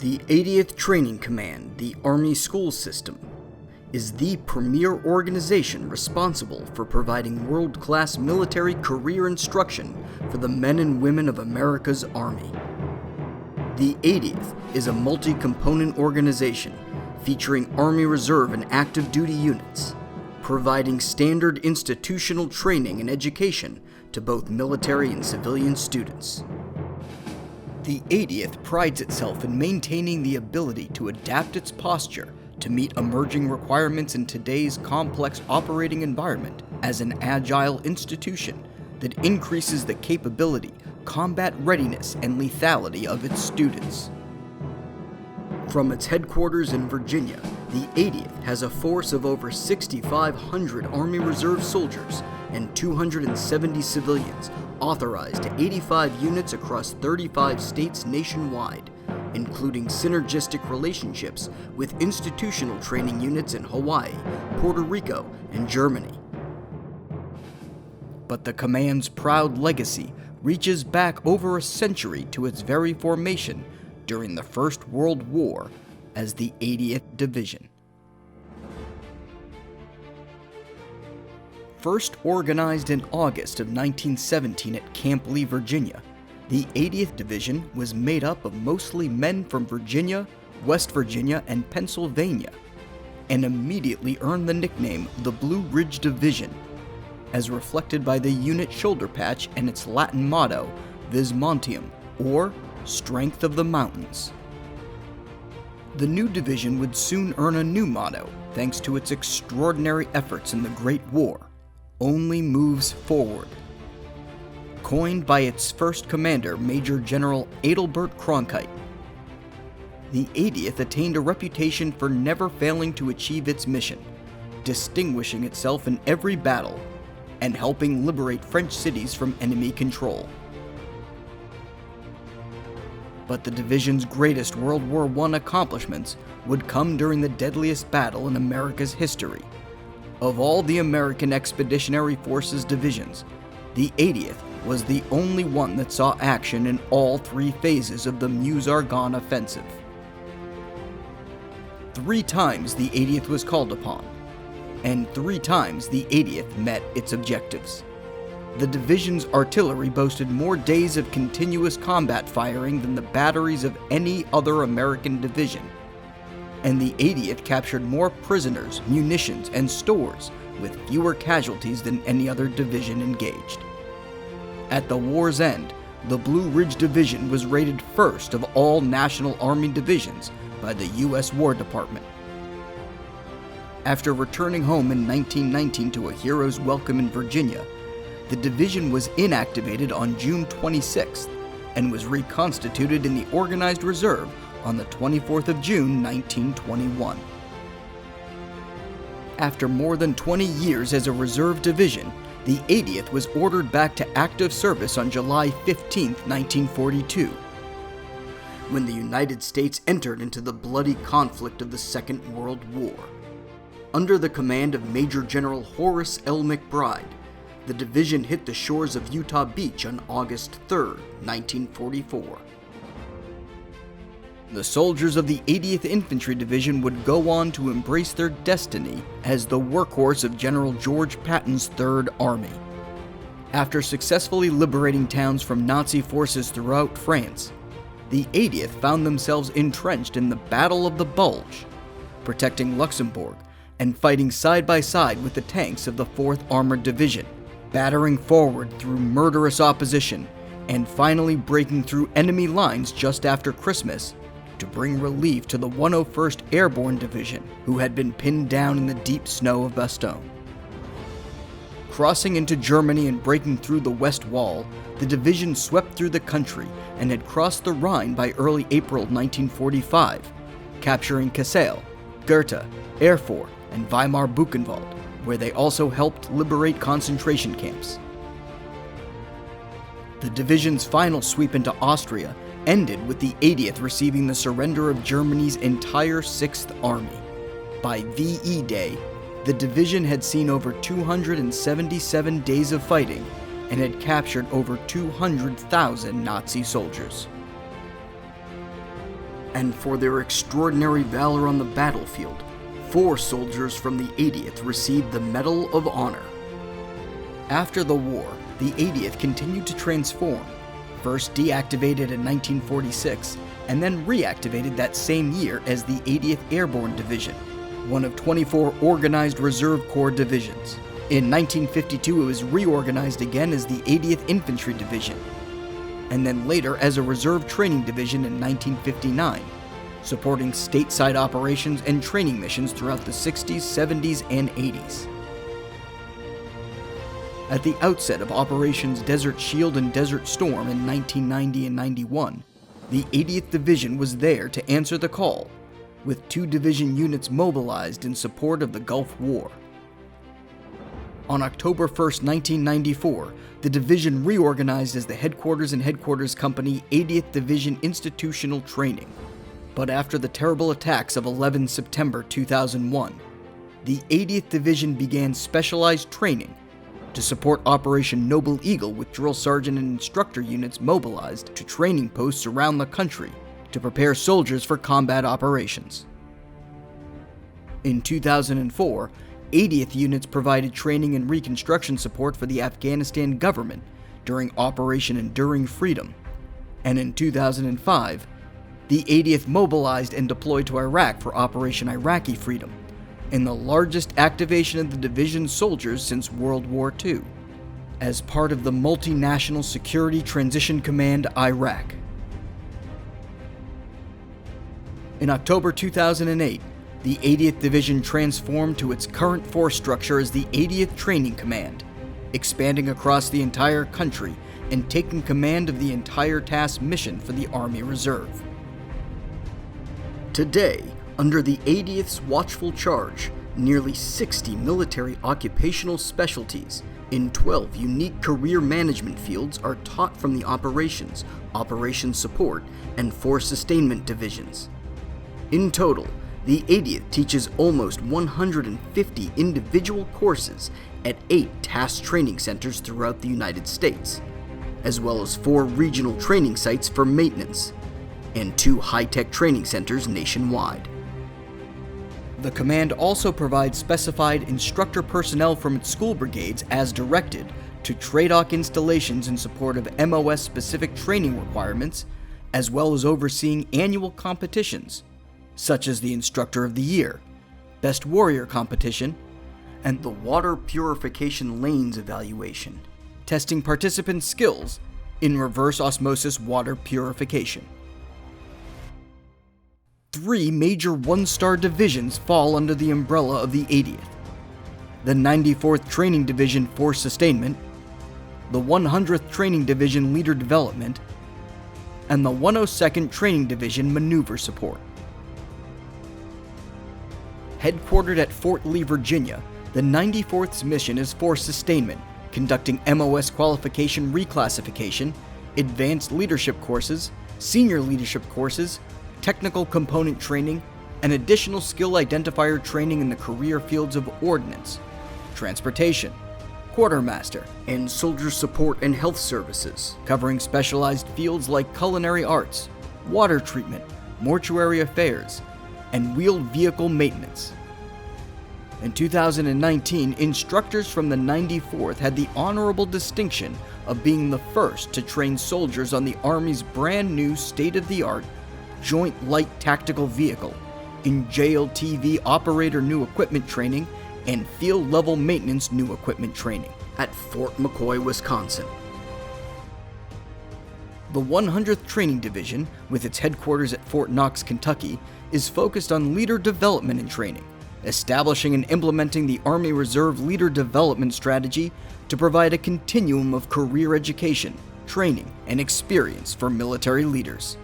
The 80th Training Command, the Army School System, is the premier organization responsible for providing world-class military career instruction for the men and women of America's Army. The 80th is a multi-component organization featuring Army Reserve and active duty units, providing standard institutional training and education to both military and civilian students. The 80th prides itself in maintaining the ability to adapt its posture to meet emerging requirements in today's complex operating environment as an agile institution that increases the capability, combat readiness, and lethality of its students. From its headquarters in Virginia, the 80th has a force of over 6,500 Army Reserve soldiers and 270 civilians, authorized to 85 units across 35 states nationwide, including synergistic relationships with institutional training units in Hawaii, Puerto Rico, and Germany. But the command's proud legacy reaches back over a century to its very formation during the First World War as the 80th Division. First organized in August of 1917 at Camp Lee, Virginia, the 80th Division was made up of mostly men from Virginia, West Virginia, and Pennsylvania, and immediately earned the nickname the Blue Ridge Division, as reflected by the unit shoulder patch and its Latin motto, Vismontium, or Strength of the Mountains. The new division would soon earn a new motto, thanks to its extraordinary efforts in the Great War, Only Moves Forward. Coined by its first commander, Major General Adelbert Cronkite. The 80th attained a reputation for never failing to achieve its mission, distinguishing itself in every battle, and helping liberate French cities from enemy control. But the division's greatest World War I accomplishments would come during the deadliest battle in America's history. Of all the American Expeditionary Forces divisions, the 80th was the only one that saw action in all three phases of the Meuse-Argonne offensive. 3 times the 80th was called upon, and 3 times the 80th met its objectives. The division's artillery boasted more days of continuous combat firing than the batteries of any other American division, and the 80th captured more prisoners, munitions, and stores with fewer casualties than any other division engaged. At the war's end, the Blue Ridge Division was rated first of all National Army divisions by the U.S. War Department. After returning home in 1919 to a hero's welcome in Virginia, the division was inactivated on June 26th and was reconstituted in the Organized Reserve on the 24th of June, 1921. After more than 20 years as a reserve division, the 80th was ordered back to active service on July 15, 1942, when the United States entered into the bloody conflict of the Second World War. Under the command of Major General Horace L. McBride, the division hit the shores of Utah Beach on August 3, 1944. The soldiers of the 80th Infantry Division would go on to embrace their destiny as the workhorse of General George Patton's Third Army. After successfully liberating towns from Nazi forces throughout France, the 80th found themselves entrenched in the Battle of the Bulge, protecting Luxembourg and fighting side by side with the tanks of the 4th Armored Division, battering forward through murderous opposition, and finally breaking through enemy lines just after Christmas to bring relief to the 101st Airborne Division, who had been pinned down in the deep snow of Bastogne. Crossing into Germany and breaking through the West Wall, the division swept through the country and had crossed the Rhine by early April 1945, capturing Kassel, Goethe, Erfurt, and Weimar-Buchenwald, where they also helped liberate concentration camps. The division's final sweep into Austria ended with the 80th receiving the surrender of Germany's entire 6th Army. By VE Day, the division had seen over 277 days of fighting and had captured over 200,000 Nazi soldiers. And for their extraordinary valor on the battlefield, 4 soldiers from the 80th received the Medal of Honor. After the war, the 80th continued to transform, first deactivated in 1946, and then reactivated that same year as the 80th Airborne Division, one of 24 organized Reserve Corps divisions. In 1952, it was reorganized again as the 80th Infantry Division, and then later as a Reserve Training Division in 1959, supporting stateside operations and training missions throughout the 60s, 70s, and 80s. At the outset of Operations Desert Shield and Desert Storm in 1990 and 91, the 80th Division was there to answer the call, with 2 division units mobilized in support of the Gulf War. On October 1, 1994, the division reorganized as the Headquarters and Headquarters Company 80th Division Institutional Training. But after the terrible attacks of 11 September 2001, the 80th Division began specialized training to support Operation Noble Eagle, with drill sergeant and instructor units mobilized to training posts around the country to prepare soldiers for combat operations. In 2004, 80th units provided training and reconstruction support for the Afghanistan government during Operation Enduring Freedom, and in 2005, the 80th mobilized and deployed to Iraq for Operation Iraqi Freedom, in the largest activation of the division's soldiers since World War II, as part of the Multinational Security Transition Command Iraq. In October 2008, the 80th Division transformed to its current force structure as the 80th Training Command, expanding across the entire country and taking command of the entire task mission for the Army Reserve. Today, under the 80th's watchful charge, nearly 60 military occupational specialties in 12 unique career management fields are taught from the Operations, Operations Support, and Force Sustainment divisions. In total, the 80th teaches almost 150 individual courses at 8 task training centers throughout the United States, as well as 4 regional training sites for maintenance, and 2 high-tech training centers nationwide. The command also provides specified instructor personnel from its school brigades as directed to TRADOC installations in support of MOS-specific training requirements, as well as overseeing annual competitions, such as the Instructor of the Year, Best Warrior competition, and the Water Purification Lanes evaluation, testing participants' skills in reverse osmosis water purification. 3 major 1-star divisions fall under the umbrella of the 80th. The 94th Training Division Force Sustainment, the 100th Training Division Leader Development, and the 102nd Training Division Maneuver Support. Headquartered at Fort Lee, Virginia, the 94th's mission is force sustainment, conducting MOS qualification reclassification, advanced leadership courses, senior leadership courses, technical component training, and additional skill identifier training in the career fields of ordnance, transportation, quartermaster, and soldier support and health services, covering specialized fields like culinary arts, water treatment, mortuary affairs, and wheeled vehicle maintenance. In 2019, instructors from the 94th had the honorable distinction of being the first to train soldiers on the Army's brand new state-of-the-art Joint Light Tactical Vehicle, in JLTV Operator New Equipment Training, and Field Level Maintenance New Equipment Training at Fort McCoy, Wisconsin. The 100th Training Division, with its headquarters at Fort Knox, Kentucky, is focused on leader development and training, establishing and implementing the Army Reserve Leader Development Strategy to provide a continuum of career education, training, and experience for military leaders.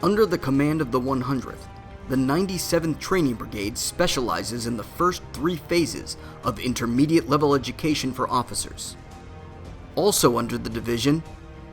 Under the command of the 100th, the 97th Training Brigade specializes in the first 3 phases of intermediate level education for officers. Also under the division,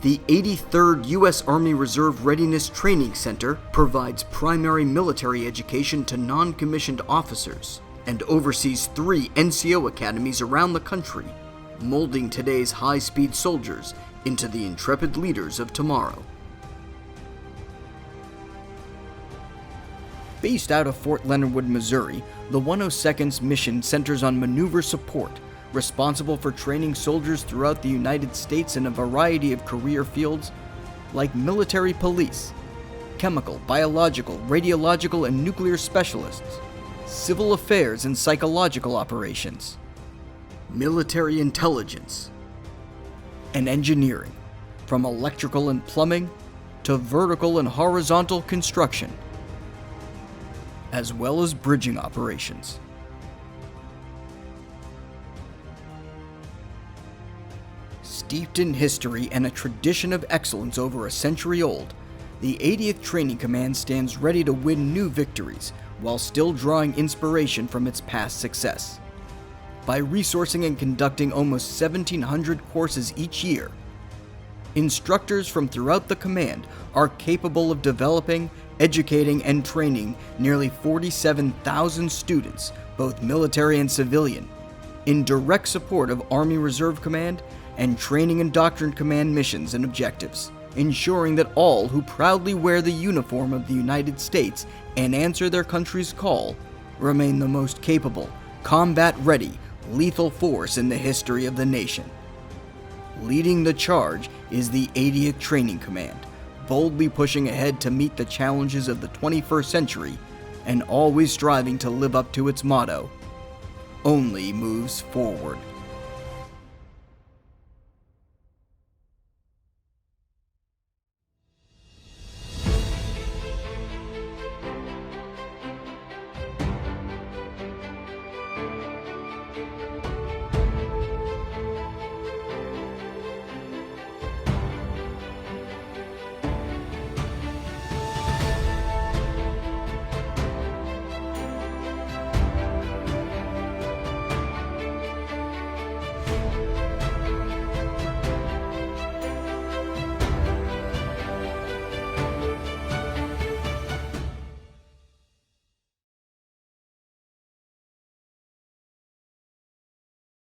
the 83rd U.S. Army Reserve Readiness Training Center provides primary military education to non-commissioned officers and oversees 3 NCO academies around the country, molding today's high-speed soldiers into the intrepid leaders of tomorrow. Based out of Fort Leonard Wood, Missouri, the 102nd's mission centers on maneuver support, responsible for training soldiers throughout the United States in a variety of career fields like military police, chemical, biological, radiological, and nuclear specialists, civil affairs and psychological operations, military intelligence, and engineering, from electrical and plumbing to vertical and horizontal construction, as well as bridging operations. Steeped in history and a tradition of excellence over a century old, the 80th Training Command stands ready to win new victories while still drawing inspiration from its past success. By resourcing and conducting almost 1,700 courses each year, instructors from throughout the command are capable of developing, educating, and training nearly 47,000 students, both military and civilian, in direct support of Army Reserve Command and Training and Doctrine Command missions and objectives, ensuring that all who proudly wear the uniform of the United States and answer their country's call remain the most capable, combat-ready, lethal force in the history of the nation. Leading the charge is the 80th Training Command, boldly pushing ahead to meet the challenges of the 21st century and always striving to live up to its motto, "Only moves forward."